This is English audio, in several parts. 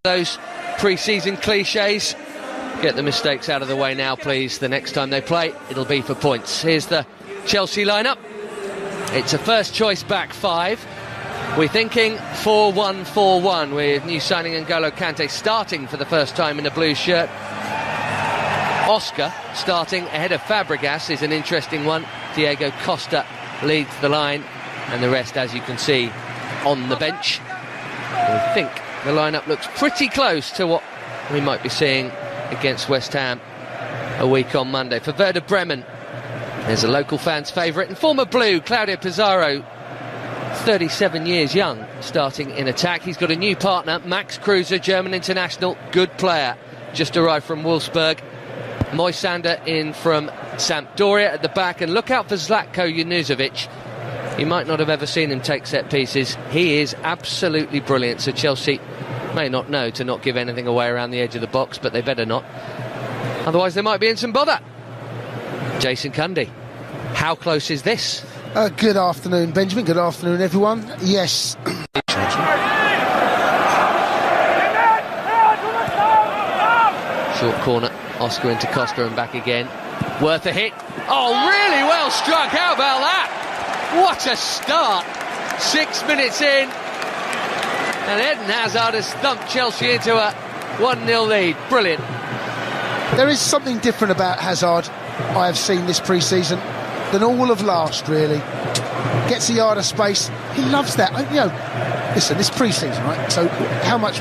Those pre-season cliches. Get the mistakes out of the way now, please. The next time they play, it'll be for points. Here's the Chelsea lineup. It's a first choice back five. We're thinking 4-1-4-1 with new signing N'Golo Kante starting for the first time in a blue shirt. Oscar starting ahead of Fabregas is an interesting one. Diego Costa leads the line, and the rest, as you can see, on the bench. I think the lineup looks pretty close to what we might be seeing against West Ham a week on Monday. For Werder Bremen, there's a local fan's favourite and former Blue, Claudio Pizarro, 37 years young, starting in attack. He's got a new partner, Max Kruse, German international, good player, just arrived from Wolfsburg. Moisander in from Sampdoria at the back, and look out for Zlatko Junuzovic. You might not have ever seen him take set pieces. He is absolutely brilliant, so Chelsea may not know to not give anything away around the edge of the box, but they better not. Otherwise they might be in some bother. Jason Cundy, how close is this? Good afternoon, Benjamin. Good afternoon, everyone. Yes. Short corner, Oscar into Costa and back again. Worth a hit. Oh, really well struck. How about that? What a start. 6 minutes in, and Eden Hazard has thumped Chelsea into a 1-0 lead. Brilliant. There is something different about Hazard I have seen this pre-season than all of last, really. Gets a yard of space. He loves that. You know, listen, this pre-season, right? So how much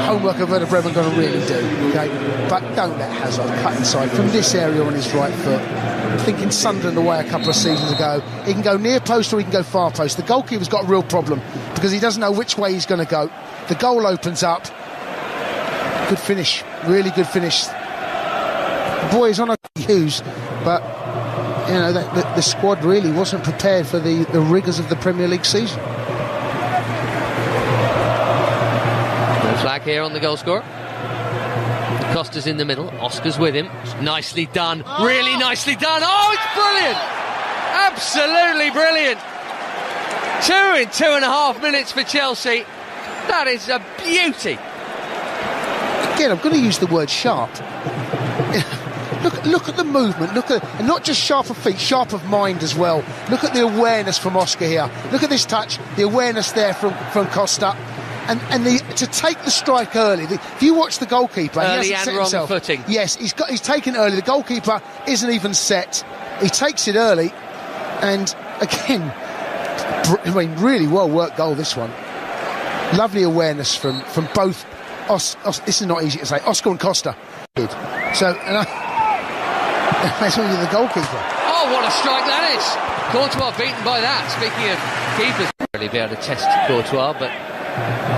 homework have Werder Bremen going to really do, okay? But don't let Hazard cut inside from this area on his right foot. I'm thinking Sunderland away a couple of seasons ago. He can go near post or he can go far post. The goalkeeper's got a real problem because he doesn't know which way he's going to go. The goal opens up. Good finish. Really good finish. The boy is on a Hughes, but you know the squad really wasn't prepared for the rigours of the Premier League season. No flag here on the goal scorer. Costa's in the middle, Oscar's with him. Nicely done, really nicely done. Oh, it's brilliant! Absolutely brilliant. 2 in 2.5 minutes for Chelsea. That is a beauty. Again, I'm going to use the word sharp. Look at the movement, and not just sharp of feet, sharp of mind as well. Look at the awareness from Oscar here. Look at this touch, the awareness there from Costa. And to take the strike early. If you watch the goalkeeper, early he hasn't and set wrong himself. footing. Yes, he's taken early. The goalkeeper isn't even set. He takes it early, and again, I mean, really well worked goal, this one. Lovely awareness from both. This is not easy to say. Oscar and Costa. So, and that's only the goalkeeper. Oh, what a strike that is! Courtois beaten by that. Speaking of keepers, really be able to test Courtois, but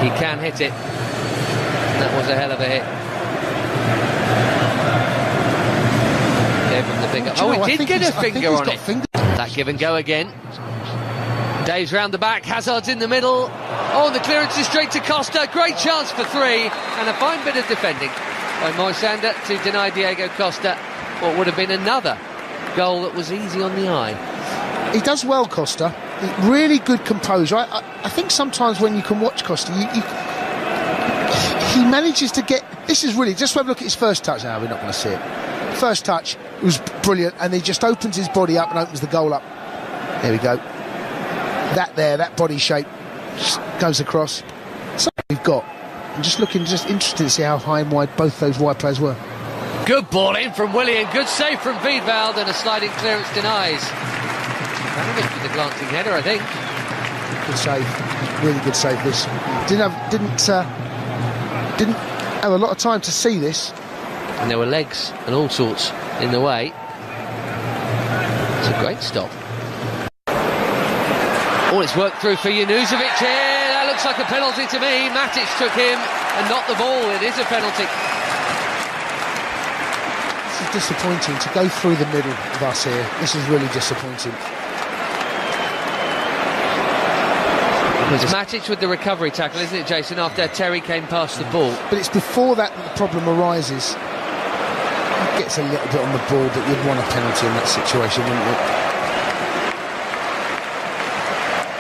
he can hit it. That was a hell of a hit. Gave him the finger. Oh, he did get a finger on it. That give and go again. Dave's round the back, Hazard's in the middle. Oh, the clearance is straight to Costa. Great chance for 3, and a fine bit of defending by Moisander to deny Diego Costa what would have been another goal that was easy on the eye. He does well, Costa. Really good composure. I think sometimes when you can watch Costa, he manages to get... This is really... Just have a look at his first touch. Now, we're not going to see it. First touch was brilliant, and he just opens his body up and opens the goal up. There we go. That body shape just goes across. So we've got... I'm just interested to see how high and wide both those wide players were. Good ball in from Willian, good save from Wiedwald, and a sliding clearance denies. Ivanovic with the glancing header, I think. Good save, really good save. This didn't have a lot of time to see this, and there were legs and all sorts in the way. It's a great stop. Oh, it's worked through for Junuzovic here. That looks like a penalty to me. Matic took him and not the ball. It is a penalty. This is disappointing to go through the middle of us here. This is really disappointing. It's Matic with the recovery tackle, isn't it, Jason, after Terry came past the ball? But it's before that the problem arises. He gets a little bit on the ball, but you'd want a penalty in that situation, wouldn't you?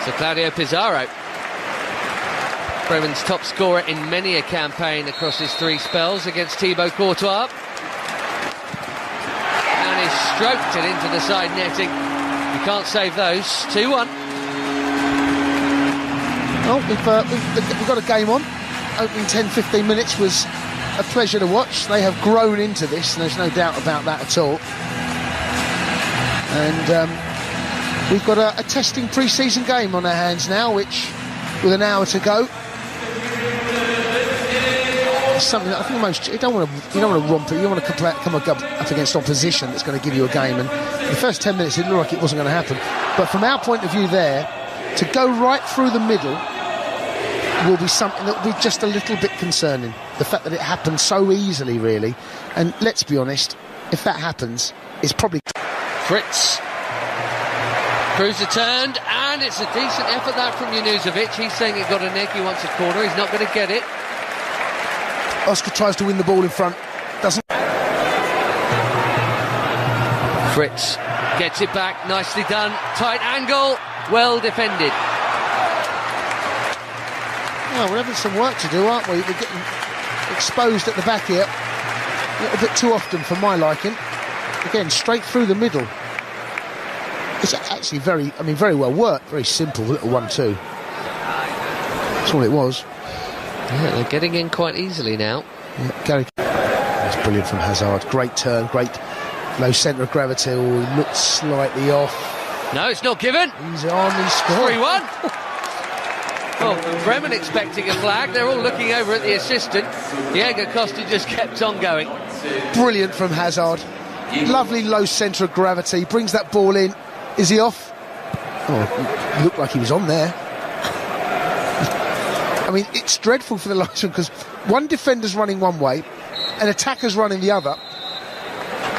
So Claudio Pizarro. Bremen's top scorer in many a campaign across his 3 spells against Thibaut Courtois. And he's stroked it into the side netting. You can't save those. 2-1. Well, we've got a game on. Opening 10-15 minutes was a pleasure to watch. They have grown into this, and there's no doubt about that at all. And we've got a testing pre-season game on our hands now, which, with an hour to go, is something that I think most you don't want to romp it. You don't want to come up against opposition that's going to give you a game. And the first 10 minutes, it looked like it wasn't going to happen. But from our point of view, there to go right through the middle will be something that will be just a little bit concerning. The fact that it happened so easily, really. And let's be honest, if that happens, it's probably... Fritz. Cruiser turned, and it's a decent effort that from Junuzovic. He's saying it got a neck, he wants a corner, he's not going to get it. Oscar tries to win the ball in front, doesn't... Fritz gets it back, nicely done, tight angle, well defended. Well, we're having some work to do, aren't we? We're getting exposed at the back here a little bit too often for my liking. Again, straight through the middle. It's actually very well worked, very simple, little 1-2. That's all it was. Yeah, they're getting in quite easily now. Yeah, Gary. That's brilliant from Hazard. Great turn, great low centre of gravity. Oh, he looks slightly off. No, it's not given. He's on, he's scored. 3-1. Well, Bremen expecting a flag. They're all looking over at the assistant. Diego Costa just kept on going. Brilliant from Hazard. Lovely low centre of gravity. Brings that ball in. Is he off? Oh, it looked like he was on there. I mean, it's dreadful for the linesman because one defender's running one way, an attacker's running the other.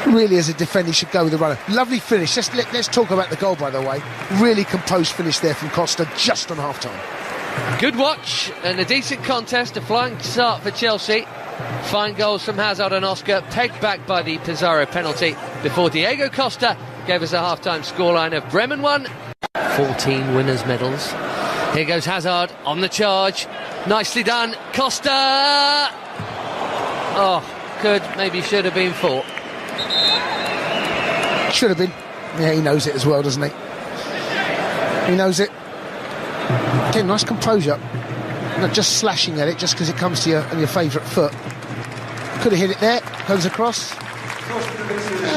Really, as a defender, he should go with the runner. Lovely finish. Let's talk about the goal, by the way. Really composed finish there from Costa just on half-time. Good watch and a decent contest. A flying start for Chelsea. Fine goals from Hazard and Oscar, pegged back by the Pizarro penalty before Diego Costa gave us a half-time scoreline of Bremen 1. 14 winners' medals. Here goes Hazard on the charge. Nicely done. Costa! Oh, maybe should have been 4. Should have been. Yeah, he knows it as well, doesn't he? He knows it. Again, nice composure. Not just slashing at it just because it comes to your favourite foot. Could have hit it there. Goes across.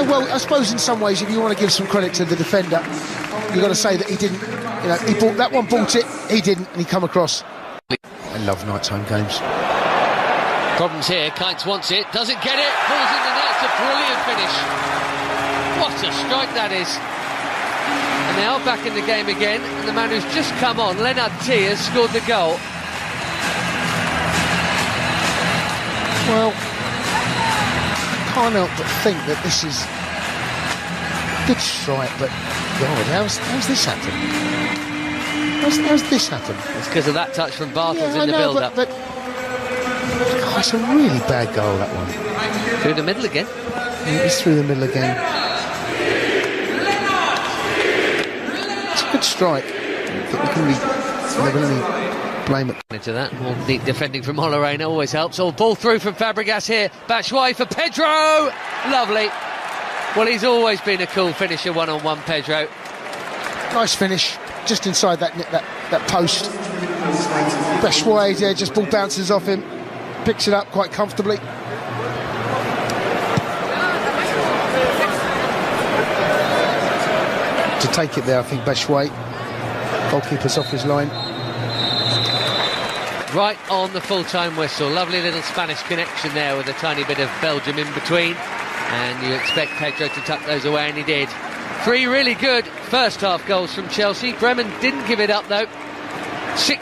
Well, I suppose in some ways, if you want to give some credit to the defender, you've got to say that he didn't. You know, he bought that one, bought it. He didn't, and he come across. I love nighttime games. Problems here. Kites wants it, doesn't get it. Falls in the net. It's a brilliant finish. What a strike that is. And now back in the game again, and the man who's just come on, Lennart T, has scored the goal. Well, I can't help but think that this is a good strike, but God, how's this happened? How's this happened? It's because of that touch from Bartels in the build-up. But God, it's a really bad goal, that one. Through the middle again. Yeah, it's through the middle again. It's a good strike. I think we can really blame it. Into that, more neat defending from Olorena always helps. All ball through from Fabregas here. Batshuayi for Pedro. Lovely. Well, he's always been a cool finisher, one-on-one, Pedro. Nice finish, just inside that post. Batshuayi there, just ball bounces off him, picks it up quite comfortably. To take it there, I think Batshuayi. Goalkeeper's off his line. Right on the full-time whistle. Lovely little Spanish connection there with a tiny bit of Belgium in between. And you expect Pedro to tuck those away, and he did. 3 really good first-half goals from Chelsea. Bremen didn't give it up, though. 6